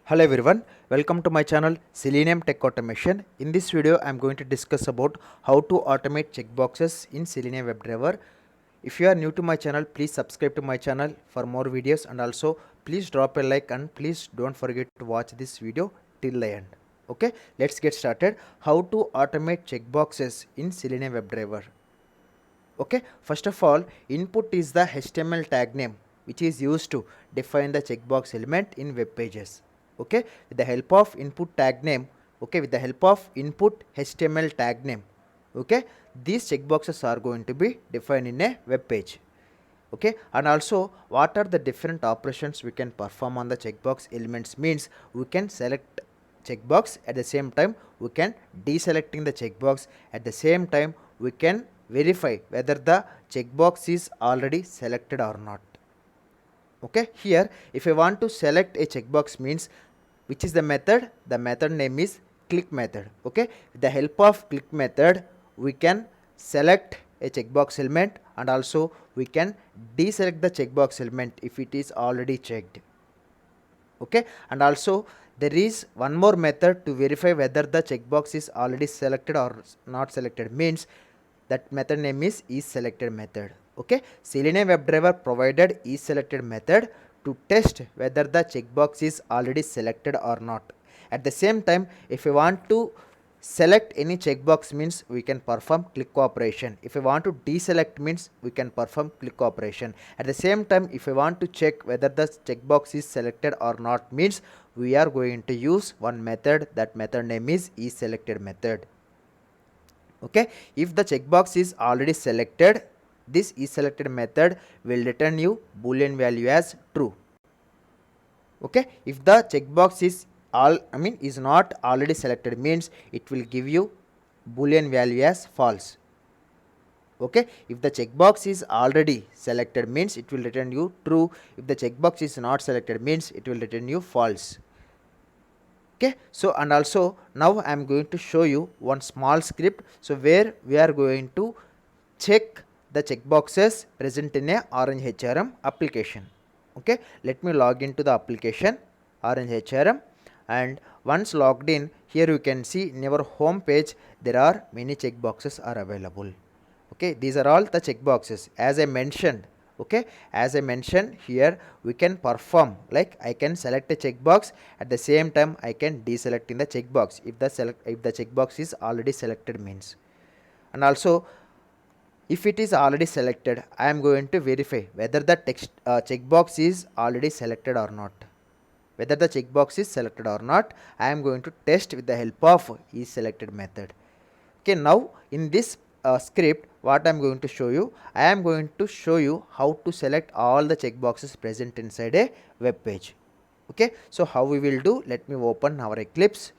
Hello everyone, welcome to my channel Selenium Tech Automation. In this video, I am going to discuss about how to automate checkboxes in Selenium WebDriver. If you are new to my channel, please subscribe to my channel for more videos, and also please drop a like and please don't forget to watch this video till the end. Okay, let's get started. How to automate checkboxes in Selenium WebDriver. Okay, first of all, input is the HTML tag name which is used to define the checkbox element in web pages. Okay, with the help of input tag name, okay, with the help of input HTML tag name, okay, these checkboxes are going to be defined in a web page. Okay, and also what are the different operations we can perform on the checkbox elements means we can select checkbox, at the same time we can deselecting the checkbox, at the same time we can verify whether the checkbox is already selected or not. Okay, here if I want to select a checkbox means which is the method name is click method. Okay, with the help of click method we can select a checkbox element and also we can deselect the checkbox element if it is already checked. Okay, and also there is one more method to verify whether the checkbox is already selected or not selected, means that method name is isSelected method. Okay, Selenium WebDriver provided isSelected method to test whether the checkbox is already selected or not. At the same time, if you want to select any checkbox means we can perform click operation. If I want to deselect means we can perform click operation. At the same time, if I want to check whether the checkbox is selected or not means we are going to use one method. That method name is isSelected method. Okay, if the checkbox is already selected, this isSelected method will return you boolean value as true. Okay, if the checkbox is is not already selected means it will give you boolean value as false. Okay, if the checkbox is already selected means it will return you true. If the checkbox is not selected means it will return you false. Okay, so and also now I am going to show you one small script, so where we are going to check the checkboxes present in a Orange HRM application. Okay, let me log into the application Orange HRM, and once logged in, here you can see in your home page there are many checkboxes are available. Okay, these are all the checkboxes as I mentioned. Okay, as I mentioned here we can perform, like I can select a checkbox, at the same time I can deselect in the checkbox if the checkbox is already selected means. And also if it is already selected, I am going to verify whether the checkbox is already selected or not. Whether the checkbox is selected or not, I am going to test with the help of isSelected method. Okay, now in this script, what I am going to show you, I am going to show you how to select all the checkboxes present inside a web page. Okay, so how we will do, let me open our Eclipse.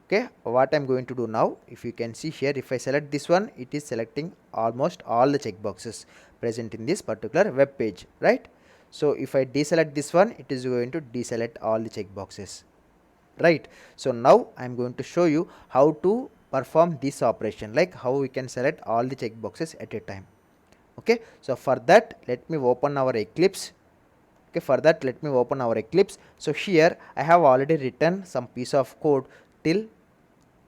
Okay, what I'm going to do now, if you can see here, if I select this one, it is selecting almost all the checkboxes present in this particular web page, right? So if I deselect this one, it is going to deselect all the checkboxes, right? So now I'm going to show you how to perform this operation, like how we can select all the checkboxes at a time. Okay, so for that let me open our Eclipse. Okay, for that let me open our Eclipse. So here I have already written some piece of code till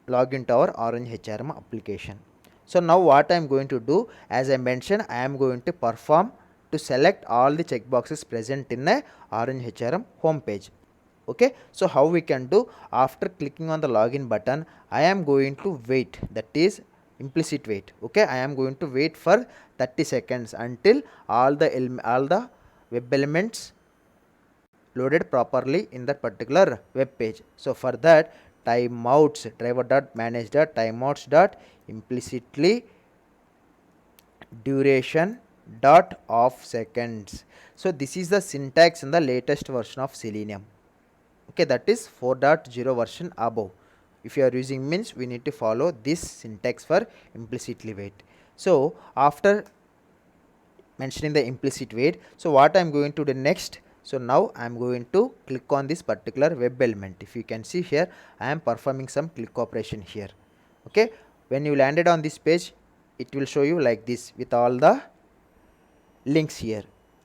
log into our Orange HRM application. So now what I am going to do, as I mentioned, I am going to perform to select all the checkboxes present in a Orange HRM home page. Okay, so how we can do, after clicking on the login button, I am going to wait, that is implicit wait. Okay, I am going to wait for 30 seconds until all the web elements loaded properly in that particular web page. So for that, timeouts driver.manage.timeouts.implicitly duration dot of seconds. So this is the syntax in the latest version of Selenium. Okay, that is 4.0 version above. If you are using means we need to follow this syntax for implicitly wait. So after mentioning the implicit wait, so what I am going to do next, so now I am going to click on this particular web element. If you can see here, I am performing some click operation here. Okay, when you landed on this page, it will show you like this with all the links here.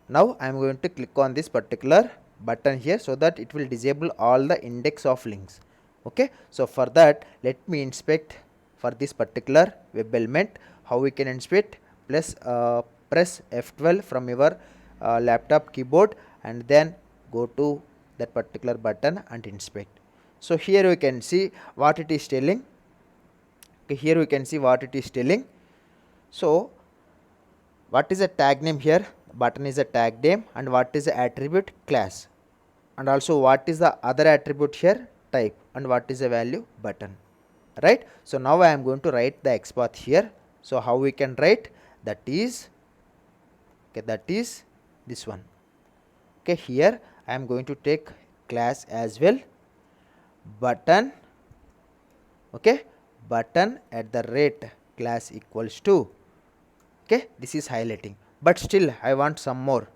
Now I am going to click on this particular button here, so that it will disable all the index of links. Okay, so for that let me inspect for this particular web element. How we can inspect? Press F12 from your laptop keyboard and then go to that particular button and inspect. So here we can see what it is telling. Okay, here we can see what it is telling. So what is a tag name here? Button is a tag name. And what is the attribute? Class. And also what is the other attribute here? Type. And what is the value? Button. Right. So now I am going to write the XPath here. So how we can write? That is, okay, that is this one. Okay, here I am going to take class as well. Button. Okay, button at the rate class equals to. Okay, this is highlighting, but still I want some more.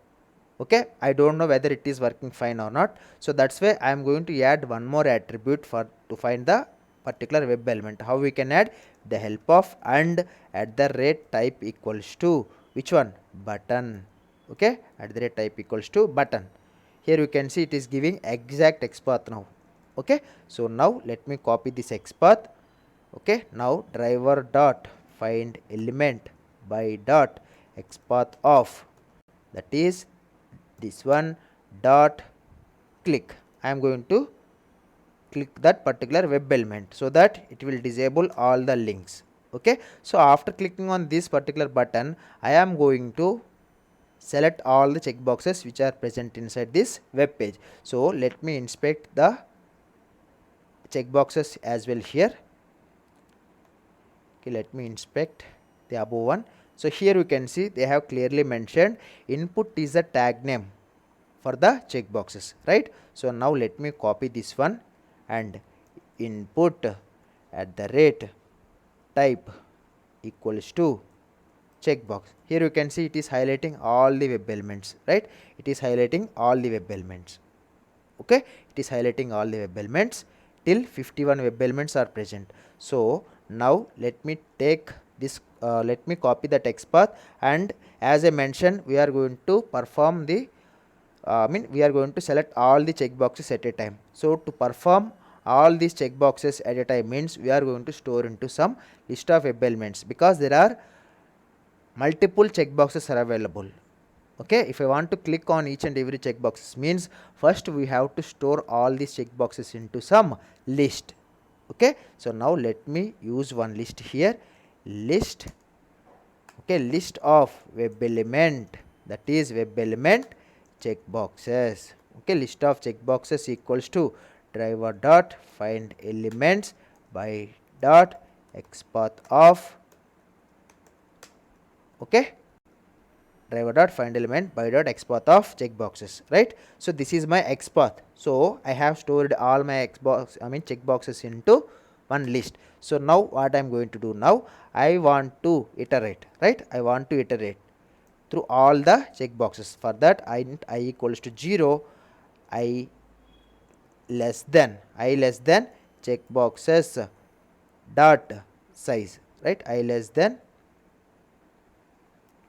Okay, I don't know whether it is working fine or not, so that's why I am going to add one more attribute to find the particular web element. How we can add? The help of and at the rate type equals to which one? Button. Okay, at the rate type equals to button. Here you can see it is giving exact XPath now. Okay, so now let me copy this XPath. Okay, now driver dot find element by dot XPath of, that is this one, dot click. I am going to click that particular web element so that it will disable all the links. Okay, so after clicking on this particular button, I am going to select all the checkboxes which are present inside this web page. So let me inspect the checkboxes as well here. Okay, let me inspect the above one. So here you can see they have clearly mentioned input is a tag name for the checkboxes, right? So now let me copy this one and input at the rate type equals to checkbox. Here you can see it is highlighting all the web elements, right? It is highlighting all the web elements. Okay, it is highlighting all the web elements till 51 web elements are present. So now let me take this, let me copy the text path, and as I mentioned, we are going to perform the we are going to select all the checkboxes at a time. So to perform all these checkboxes at a time means we are going to store into some list of web elements, because there are multiple checkboxes are available. Okay, if I want to click on each and every checkbox means first we have to store all these checkboxes into some list. Okay, so now let me use one list here, list. Okay, list of web element, that is web element checkboxes. Okay, list of checkboxes equals to driver dot find elements by dot XPath of, okay, driver dot find element by dot XPath of checkboxes, right? So this is my XPath. So I have stored all my checkboxes into one list. So now what I am going to do now, I want to iterate, right? I want to iterate through all the checkboxes. For that I equals to 0, I less than checkboxes dot size, right? I less than,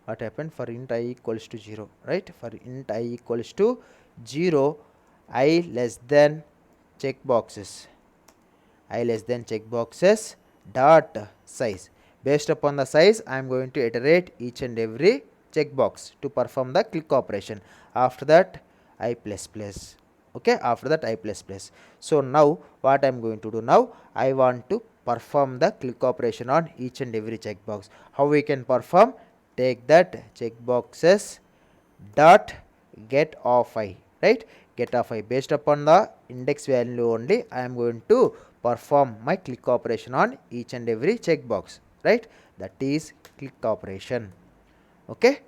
what happened, for int I equals to 0, right? For int I equals to 0, I less than checkboxes, dot size. Based upon the size, I am going to iterate each and every checkbox to perform the click operation. After that I plus plus. Okay, after that I plus plus. So now what I am going to do now, I want to perform the click operation on each and every checkbox. How we can perform? Take that checkboxes dot get of I, right? Get of I, based upon the index value only I am going to perform my click operation on each and every checkbox, right? That is click operation. Okay,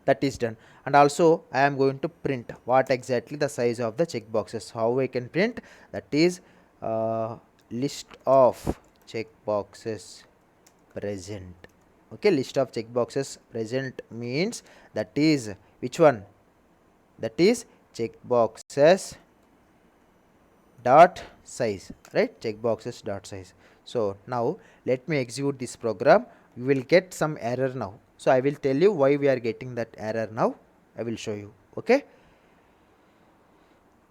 that is done. And also I am going to print what exactly the size of the checkboxes. How I can print? That is list of checkboxes present. Okay, list of checkboxes present means that is which one? That is checkboxes dot size, right? Checkboxes dot size. So now let me execute this program. We will get some error now. So I will tell you why we are getting that error now. I will show you. Okay,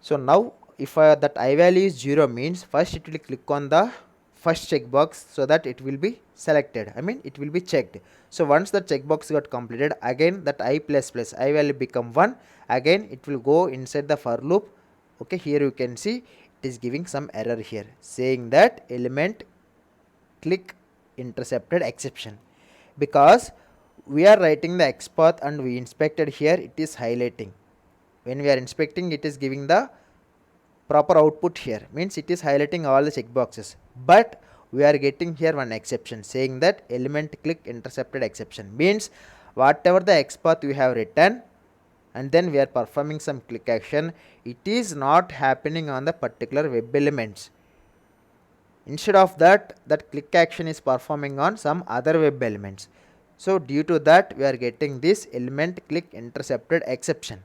So now if that I value is 0 means first it will click on the first checkbox so that it will be selected, I mean it will be checked. So once the checkbox got completed, again that I plus plus I value become 1, again it will go inside the for loop. Okay, here you can see it is giving some error here saying that element click intercepted exception, because we are writing the XPath and we inspected here it is highlighting. When we are inspecting, it is giving the proper output here, means it is highlighting all the checkboxes, but we are getting here one exception saying that element click intercepted exception, means whatever the XPath we have written and then we are performing some click action, it is not happening on the particular web elements. Instead of that, that click action is performing on some other web elements. So due to that, we are getting this element click intercepted exception.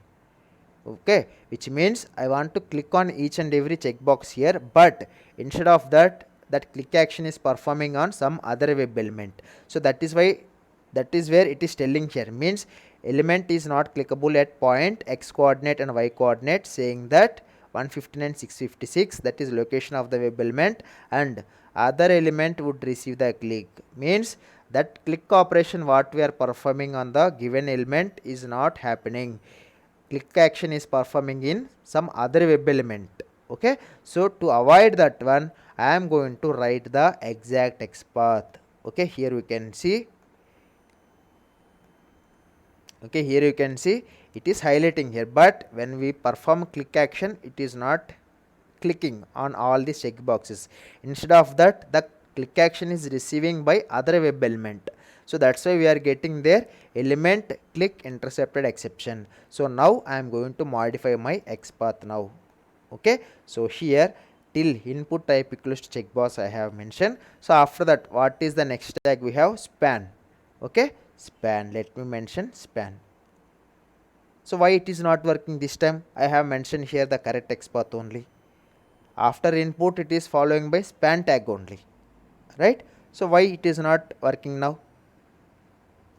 Okay, which means I want to click on each and every checkbox here, but instead of that, that click action is performing on some other web element. So that is why, that is where it is telling here, means element is not clickable at point x coordinate and y coordinate, saying that 159 656, that is location of the web element, and other element would receive the click, means that click operation what we are performing on the given element is not happening. Click action is performing in some other web element. Okay, so to avoid that one, I am going to write the exact XPath. Okay, here we can see. Okay, here you can see it is highlighting here, but when we perform click action, it is not clicking on all the checkboxes. Instead of that, the click action is receiving by other web element. So that's why we are getting there element click intercepted exception. So now I am going to modify my XPath now. Okay, so here till input type equals to checkbox I have mentioned. So after that, what is the next tag? We have span. Okay, span, let me mention span. So why it is not working this time? I have mentioned here the correct XPath only. After input it is following by span tag only, right? So why it is not working now?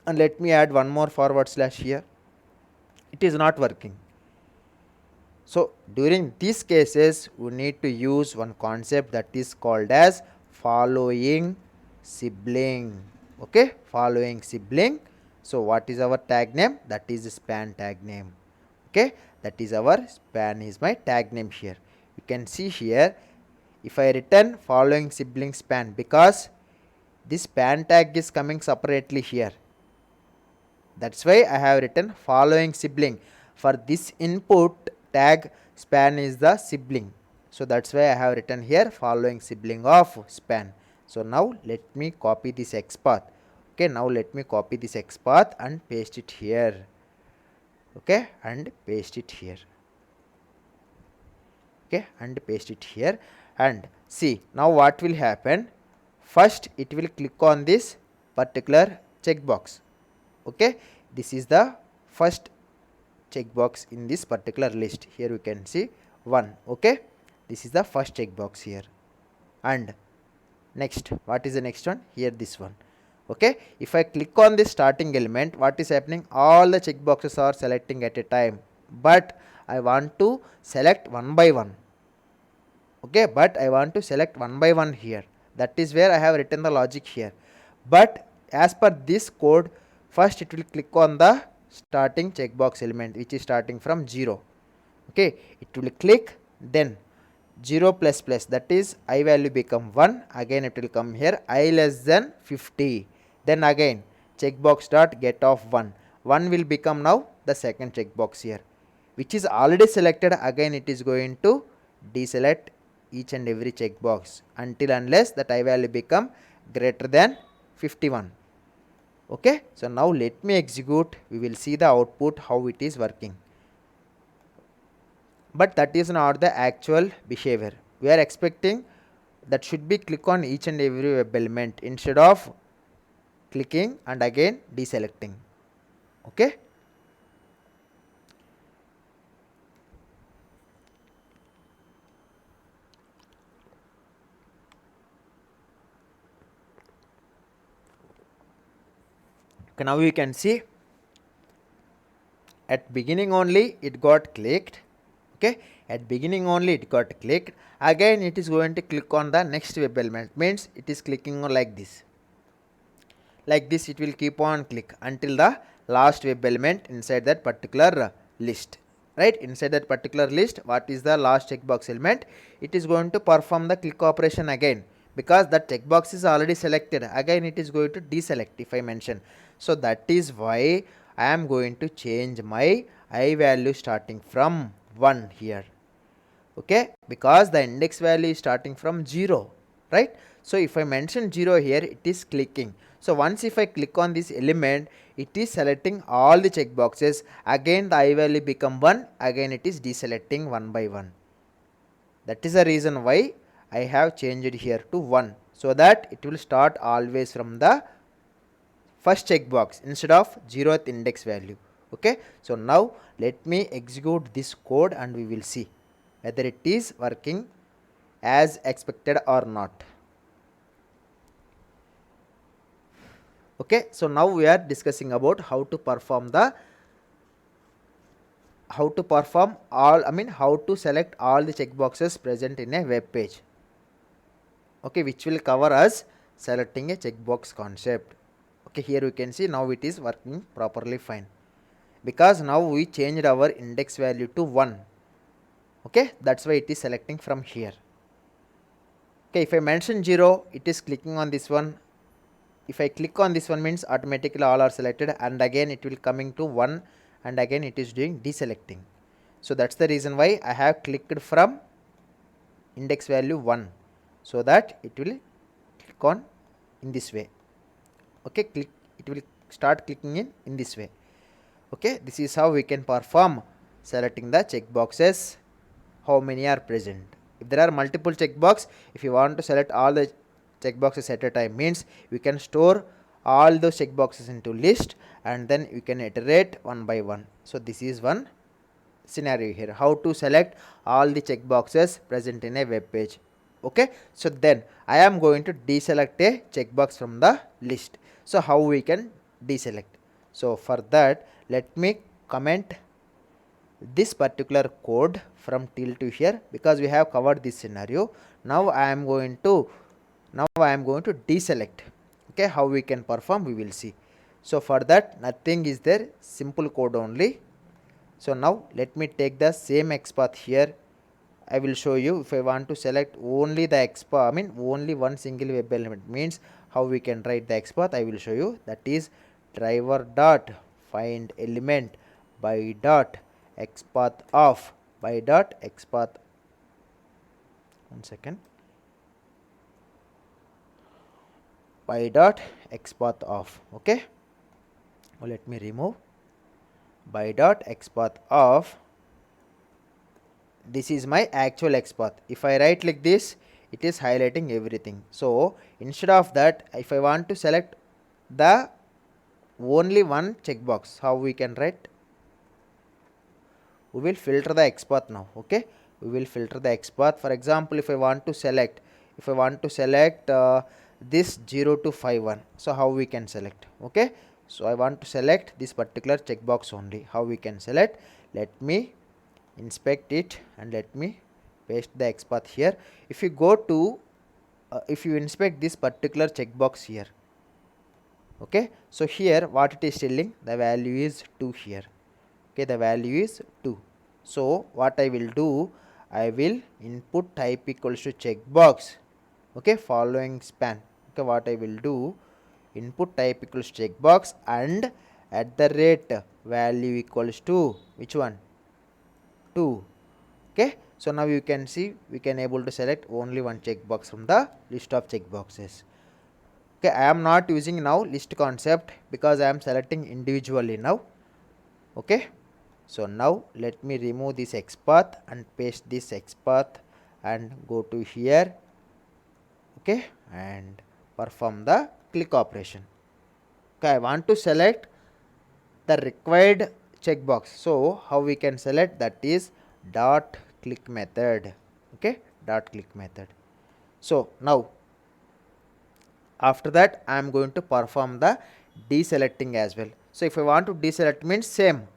And let me add one more forward slash here. It is not working. So during these cases we need to use one concept that is called as following sibling. Okay, following sibling. So what is our tag name? That is the span tag name. Okay, that is our span is my tag name here. You can see here, if I return following sibling span, because this span tag is coming separately here, that's why I have written following sibling. For this input tag, span is the sibling, so that's why I have written here following sibling of span. So now let me copy this XPath. Okay, now let me copy this XPath and paste it here. Okay, and paste it here. Okay, and paste it here, and see now what will happen. First it will click on this particular checkbox. Okay, this is the first checkbox in this particular list. Here you can see 1. Okay, this is the first checkbox here, and next, what is the next one? Here, this one. Okay, if I click on this starting element, what is happening? All the checkboxes are selecting at a time, but I want to select one by one. Okay, but I want to select one by one here. That is where I have written the logic here. But as per this code, first it will click on the starting checkbox element, which is starting from 0. Okay, it will click, then 0 plus plus, that is I value become 1. Again it will come here I less than 50. Then again checkbox dot get of 1. 1 will become now the second checkbox here, which is already selected. Again it is going to deselect each and every checkbox until unless that I value become greater than 51. Okay, so now let me execute. We will see the output how it is working. But that is not the actual behavior. We are expecting that should be click on each and every web element instead of clicking and again deselecting. Okay. Okay, now we can see at beginning only it got clicked. Okay, at beginning only it got clicked, again it is going to click on the next web element, means it is clicking on like this. Like this it will keep on click until the last web element inside that particular list. Right, inside that particular list, what is the last checkbox element, it is going to perform the click operation again, because that checkbox is already selected. Again it is going to deselect if I mention. So that is why I am going to change my I value starting from 1 here. Okay, because the index value is starting from 0, right? So if I mention 0 here, it is clicking. So once if I click on this element, it is selecting all the checkboxes. Again the I value become 1, again it is deselecting one by one. That is the reason why I have changed here to 1, so that it will start always from the first checkbox instead of 0th index value. Okay, so now let me execute this code and we will see whether it is working as expected or not. Okay, so now we are discussing about how to perform how to select all the checkboxes present in a web page. Okay, which will cover us selecting a checkbox concept. Okay, here we can see now it is working properly fine, because now we changed our index value to 1. Okay, that's why it is selecting from here. Okay, if I mention 0, it is clicking on this one. If I click on this one, means automatically all are selected, and again it will coming to 1, and again it is doing deselecting. So that's the reason why I have clicked from index value 1, so that it will click on in this way. Okay, it will start clicking in this way. Okay, this is how we can perform selecting the checkboxes, how many are present. If there are multiple checkbox, if you want to select all the checkboxes at a time, means we can store all those checkboxes into list, and then you can iterate one by one. So this is one scenario here, how to select all the checkboxes present in a web page. Okay, so then I am going to deselect a checkbox from the list. So how we can deselect? So for that, let me comment this particular code from till to here, because we have covered this scenario. Now I am going to deselect. Okay, how we can perform, we will see. So for that, nothing is there, simple code only. So now let me take the same XPath here. I will show you. If I want to select only the XPath, only one single web element, means how we can write the XPath, I will show you. That is driver dot find element by dot XPath of by dot XPath. 1 second. By dot XPath of. Okay. Well, let me remove by dot XPath of. This is my actual XPath. If I write like this, it is highlighting everything. So instead of that, if I want to select the only one checkbox, how we can write? We will filter the XPath now. Okay, we will filter the XPath. For example, if I want to select this 0 to 5 1, so how we can select? Okay, so I want to select this particular checkbox only. How we can select? Let me inspect it and let me paste the XPath here. If you go to if you inspect this particular checkbox here, okay, so here what it is telling, the value is 2 here. Okay, the value is 2. So what I will do, I will input type equals to checkbox. Okay, following span. Okay, what I will do, input type equals checkbox and at the rate value equals to which one? 2. Okay, so now you can see we can able to select only one checkbox from the list of checkboxes. Okay, I am not using now list concept, because I am selecting individually now. Okay, so now let me remove this XPath and paste this XPath and go to here. Okay, and perform the click operation. Okay, I want to select the required checkbox. So how we can select? That is dot click method. Okay, dot click method. So now after that I am going to perform the deselecting as well. So if I want to deselect, means same,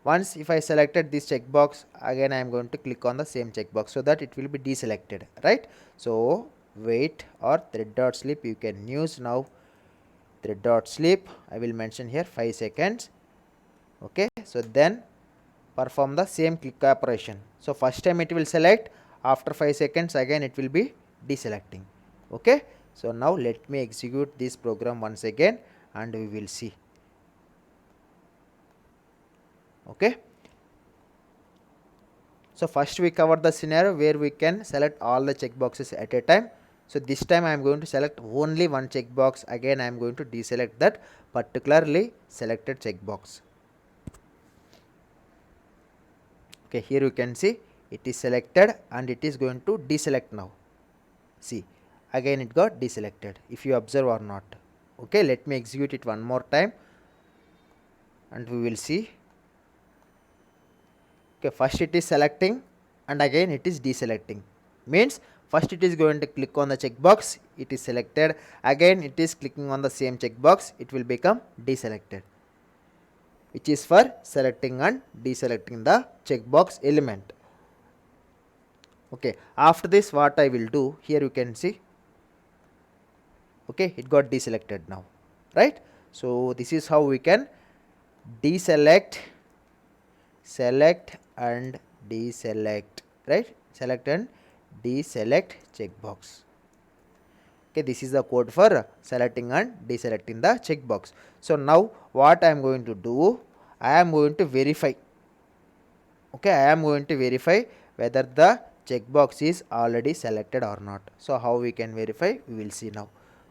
Once if I selected this checkbox, again I am going to click on the same checkbox so that it will be deselected, right? So wait or thread dot sleep you can use now. Thread dot sleep I will mention here 5 seconds. Okay, so then perform the same click operation. So first time it will select, after 5 seconds again it will be deselecting. Okay, so now let me execute this program once again and we will see. Okay, so first we cover the scenario where we can select all the checkboxes at a time. So this time I am going to select only one checkbox. Again I am going to deselect that particularly selected checkbox. Okay, here you can see it is selected and it is going to deselect now. See, again it got deselected, if you observe or not. Okay, let me execute it one more time and we will see. Okay, first it is selecting and again it is deselecting. Means first it is going to click on the checkbox, it is selected, again it is clicking on the same checkbox, it will become deselected, which is for selecting and deselecting the checkbox element. Okay, after this what I will do, here you can see. Okay, it got deselected now, right? So this is how we can deselect, select and deselect, right? Select and deselect checkbox. Okay, this is the code for selecting and deselecting the checkbox. So now what I am going to do, I am going to verify. Okay, I am going to verify whether the checkbox is already selected or not. So how we can verify, we will see now.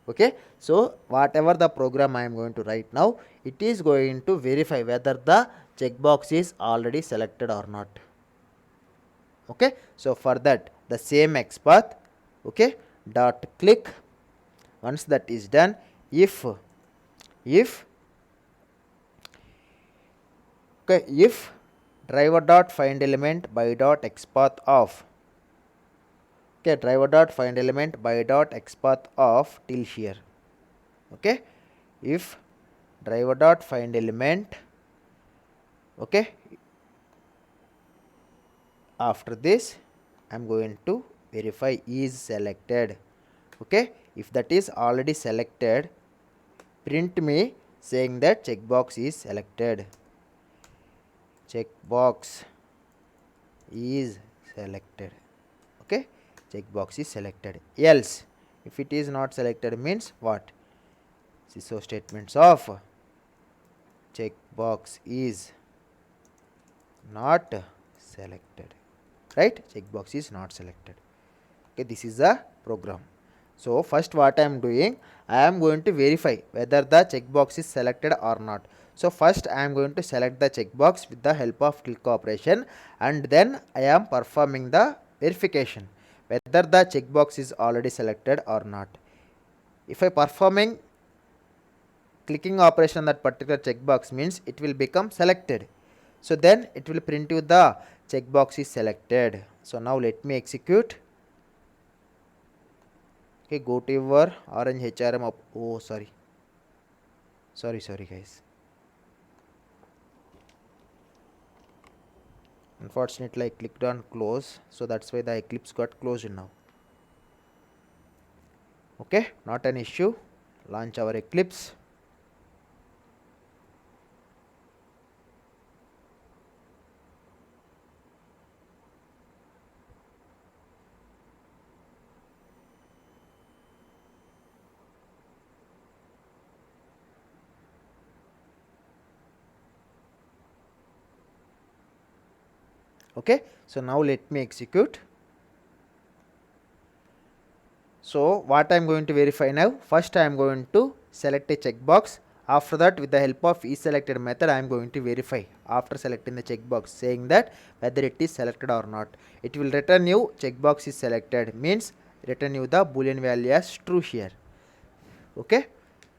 Okay, so whatever the program I am going to write now, it is going to verify whether the checkbox is already selected or not. Okay, so for that the same XPath, okay, dot click. Once that is done, if okay, if driver dot find element by dot XPath of, okay, driver dot find element by dot XPath of till here. Okay, if driver dot find element, okay, after this I am going to verify is selected. Okay, if that is already selected, print me saying that checkbox is selected. Checkbox is selected. Okay, checkbox is selected. Else if it is not selected means what? So statements of checkbox is not selected, right? Checkbox is not selected. Okay, this is the program. So first what I am doing, I am going to verify whether the checkbox is selected or not. So first I am going to select the checkbox with the help of click operation and then I am performing the verification whether the checkbox is already selected or not. If I performing clicking operation on that particular checkbox means it will become selected. So then it will print you the checkbox is selected. So now let me execute. Okay, go to your orange HRM up. Oh, sorry guys. Unfortunately I clicked on close, so that's why the Eclipse got closed now. Okay, not an issue. Launch our Eclipse. Okay, so now let me execute. So what I am going to verify now, first I am going to select a checkbox. After that with the help of isSelected method I am going to verify after selecting the checkbox saying that whether it is selected or not. It will return you checkbox is selected, means return you the boolean value as true here. Okay,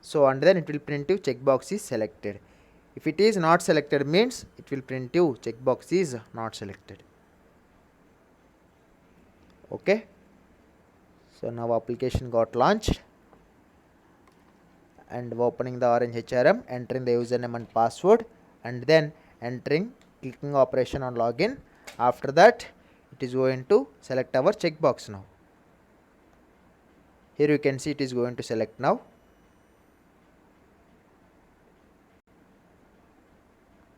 so and then it will print you checkbox is selected. If it is not selected means it will print you checkbox is not selected. Okay, so now application got launched and opening the orange HRM, entering the username and password and then entering clicking operation on login. After that, it is going to select our checkbox now. Here you can see it is going to select now.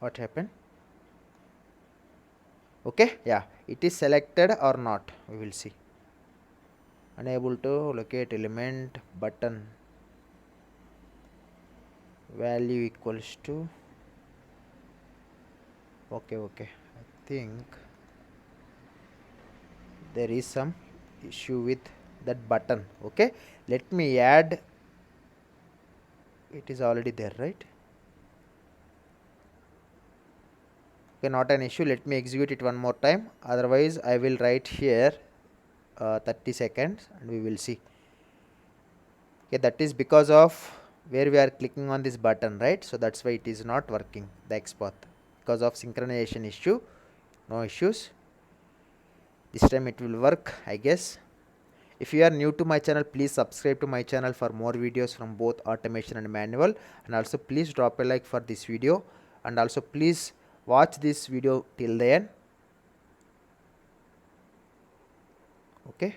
What happened? Okay, yeah, it is selected or not, we will see. Unable to locate element button value equals to, okay, I think there is some issue with that button. Okay, let me add, it is already there, right? Okay, not an issue. Let me execute it one more time, otherwise I will write here 30 seconds and we will see. Okay, that is because of where we are clicking on this button, right? So that's why it is not working, the XPath, because of synchronization issue. No issues, this time it will work, I guess. If you are new to my channel, please subscribe to my channel for more videos from both automation and manual, and also please drop a like for this video, and also please watch this video till the end. Okay,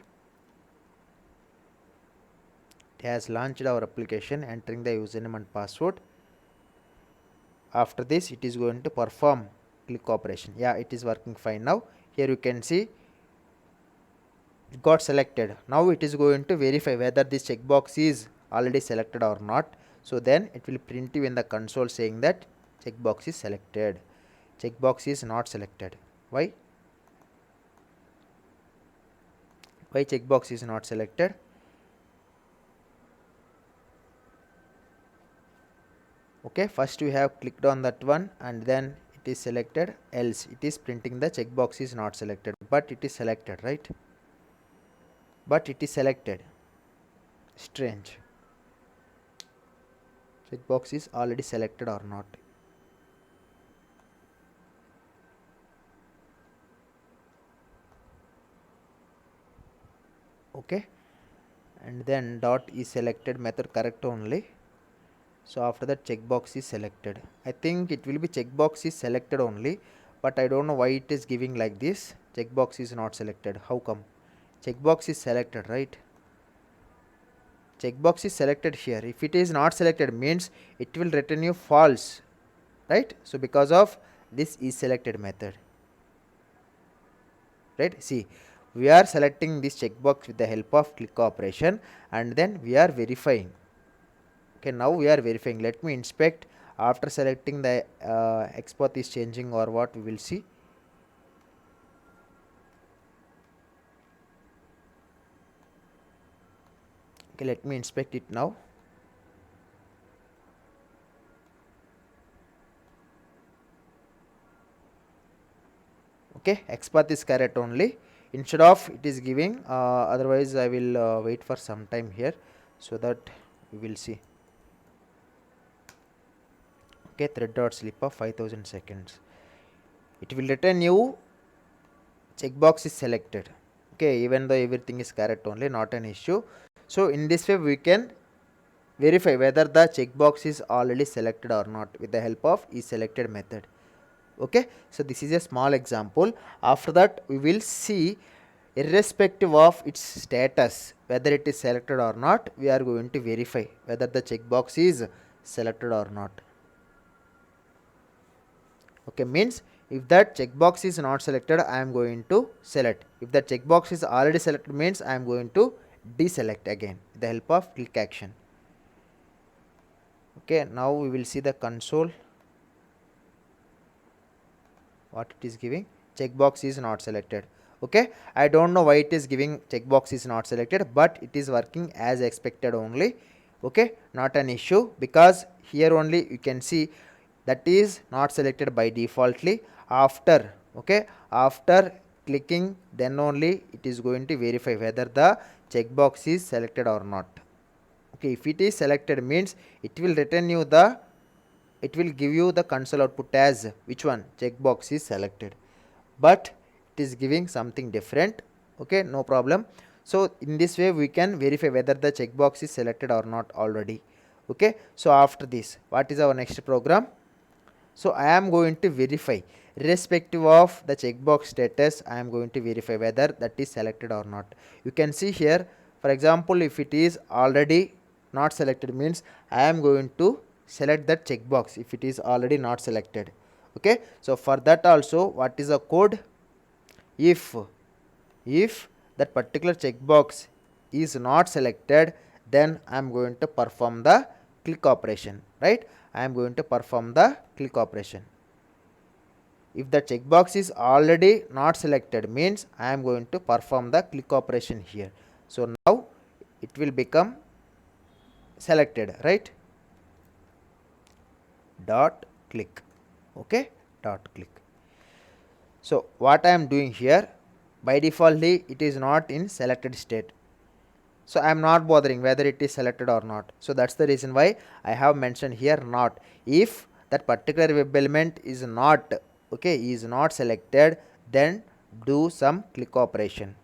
it has launched our application, entering the username and password. After this, it is going to perform click operation. Yeah, it is working fine now. Here you can see it got selected. Now it is going to verify whether this checkbox is already selected or not. So then it will print you in the console saying that checkbox is selected. Checkbox is not selected. Why? Why checkbox is not selected? Okay, first we have clicked on that one and then it is selected, else it is printing the checkbox is not selected, but it is selected, right? But it is selected. Strange. Checkbox is already selected or not? Okay, and then dot is selected method correct only. So after that checkbox is selected. I think it will be checkbox is selected only, but I don't know why it is giving like this. Checkbox is not selected. How come? Checkbox is selected, right? Checkbox is selected here. If it is not selected, means it will return you false, right? So because of this is selected method, right? See, we are selecting this checkbox with the help of click operation, and then we are verifying. Okay, now we are verifying. Let me inspect after selecting the XPath is changing or what, we will see. Okay, let me inspect it now. Okay, XPath is correct only. Instead of it is giving, otherwise I will wait for some time here so that we will see. Okay, thread dot sleep of 5000 seconds. It will return you checkbox is selected. Okay, even though everything is correct only, not an issue. So in this way we can verify whether the checkbox is already selected or not with the help of isSelected method. Okay, so this is a small example. After that we will see, irrespective of its status, whether it is selected or not, we are going to verify whether the checkbox is selected or not. Okay, means if that checkbox is not selected, I am going to select. If that checkbox is already selected, means I am going to deselect again with the help of click action. Okay, now we will see the console. What it is giving? Checkbox is not selected. Okay, I don't know why it is giving checkbox is not selected, but it is working as expected only. Okay, not an issue, because here only you can see that is not selected by defaultly. After, okay, after clicking, then only it is going to verify whether the checkbox is selected or not. Okay, if it is selected, means it will return you the, it will give you the console output as which one, checkbox is selected, but it is giving something different. Okay, no problem. So in this way we can verify whether the checkbox is selected or not already. Okay, so after this, what is our next program? So I am going to verify irrespective of the checkbox status, I am going to verify whether that is selected or not. You can see here, for example, if it is already not selected means I am going to select that checkbox if it is already not selected. Okay, so for that also, what is the code? If that particular checkbox is not selected, then I am going to perform the click operation, right? I am going to perform the click operation. If the checkbox is already not selected means I am going to perform the click operation here. So now it will become selected, right? Dot click. Okay, dot click. So what I am doing here, by defaultly it is not in selected state, so I am not bothering whether it is selected or not. So that's the reason why I have mentioned here not. If that particular web element is not, okay, is not selected, then do some click operation.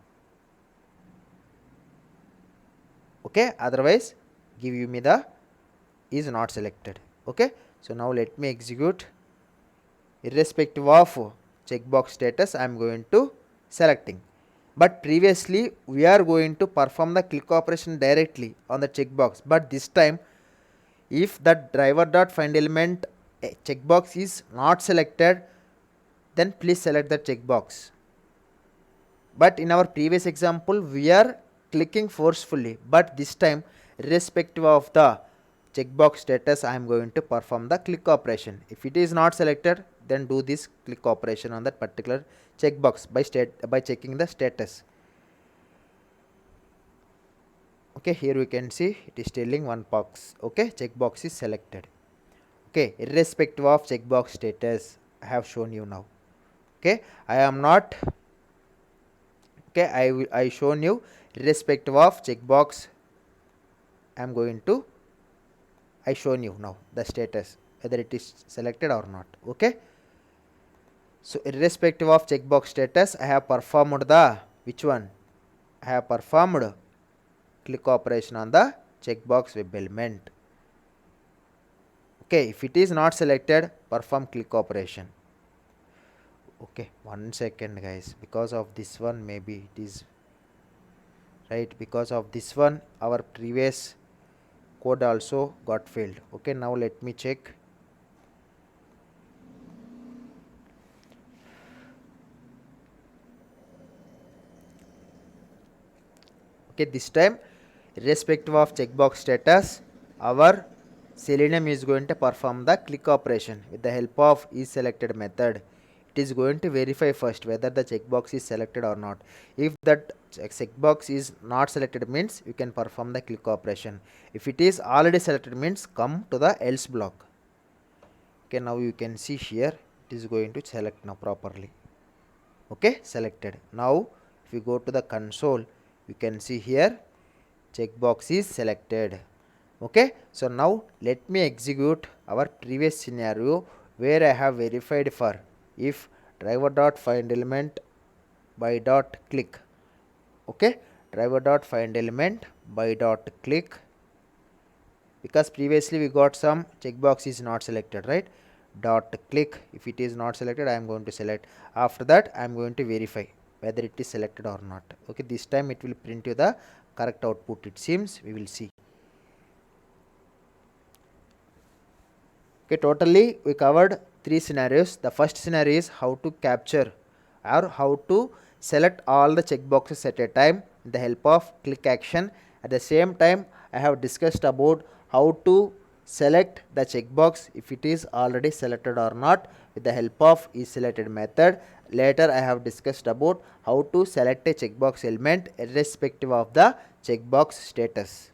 Okay, otherwise give me the is not selected. Okay, so now let me execute. Irrespective of checkbox status, I am going to selecting. But previously we are going to perform the click operation directly on the checkbox, but this time if the driver.findElement checkbox is not selected, then please select the checkbox. But in our previous example we are clicking forcefully, but this time irrespective of the checkbox status, I am going to perform the click operation. If it is not selected, then do this click operation on that particular checkbox by checking the status. Okay, here we can see it is telling one box. Okay, checkbox is selected. Okay, irrespective of checkbox status, I have shown you now. Okay, I am not. Okay, I shown you irrespective of checkbox. I am going to. I shown you now the status whether it is selected or not. Okay. So irrespective of checkbox status, I have performed the which one? I have performed click operation on the checkbox web element. Okay, if it is not selected, perform click operation. Okay, 1 second guys, because of this one maybe it is right, because of this one our previous code also got failed. Okay, now let me check. Okay, this time irrespective of checkbox status, our Selenium is going to perform the click operation with the help of isSelected method. It is going to verify first whether the checkbox is selected or not. If that checkbox is not selected means you can perform the click operation. If it is already selected means come to the else block. Okay, now you can see here it is going to select now properly. Okay, selected. Now if you go to the console, you can see here checkbox is selected. Okay, so now let me execute our previous scenario where I have verified for if driver.findElement by dot click. Okay, driver.findElement by dot click, because previously we got some checkbox is not selected, right? Dot click, if it is not selected, I am going to select. After that I am going to verify whether it is selected or not. Okay, this time it will print you the correct output, it seems. We will see. Okay, totally we covered 3 scenarios. The first scenario is how to capture or how to select all the checkboxes at a time with the help of click action. At the same time, I have discussed about how to select the checkbox if it is already selected or not with the help of isSelected method. Later I have discussed about how to select a checkbox element irrespective of the checkbox status.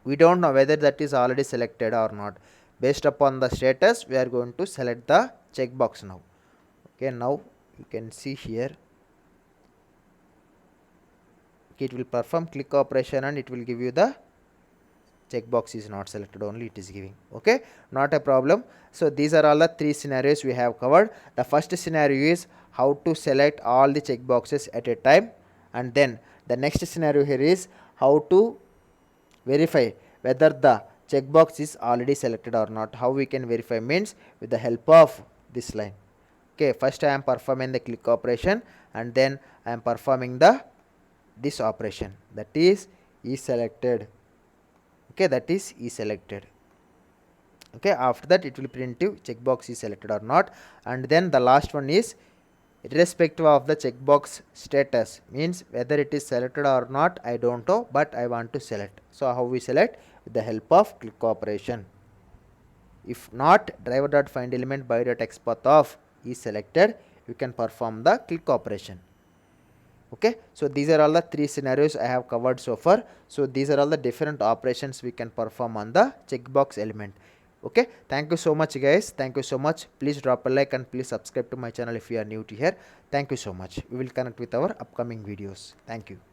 We don't know whether that is already selected or not. Based upon the status, we are going to select the checkbox now. Okay, now you can see here. Okay, it will perform click operation and it will give you the checkbox is not selected only, it is giving. Okay, not a problem. So these are all the 3 scenarios we have covered. The first scenario is how to select all the checkboxes at a time, and then the next scenario here is how to verify whether the checkbox is already selected or not. How we can verify means with the help of this line. Okay, first I am performing the click operation, and then I am performing the this operation, that is isSelected. Okay, that is isSelected. Okay, after that it will print you checkbox is selected or not. And then the last one is irrespective of the checkbox status, means whether it is selected or not I don't know, but I want to select. So how we select? With the help of click operation. If not, driver.findElement by.xpath of is selected, you can perform the click operation. Okay, so these are all the three scenarios I have covered so far. So these are all the different operations we can perform on the checkbox element. Okay, thank you so much guys, thank you so much. Please drop a like and please subscribe to my channel if you are new to here. Thank you so much. We will connect with our upcoming videos. Thank you.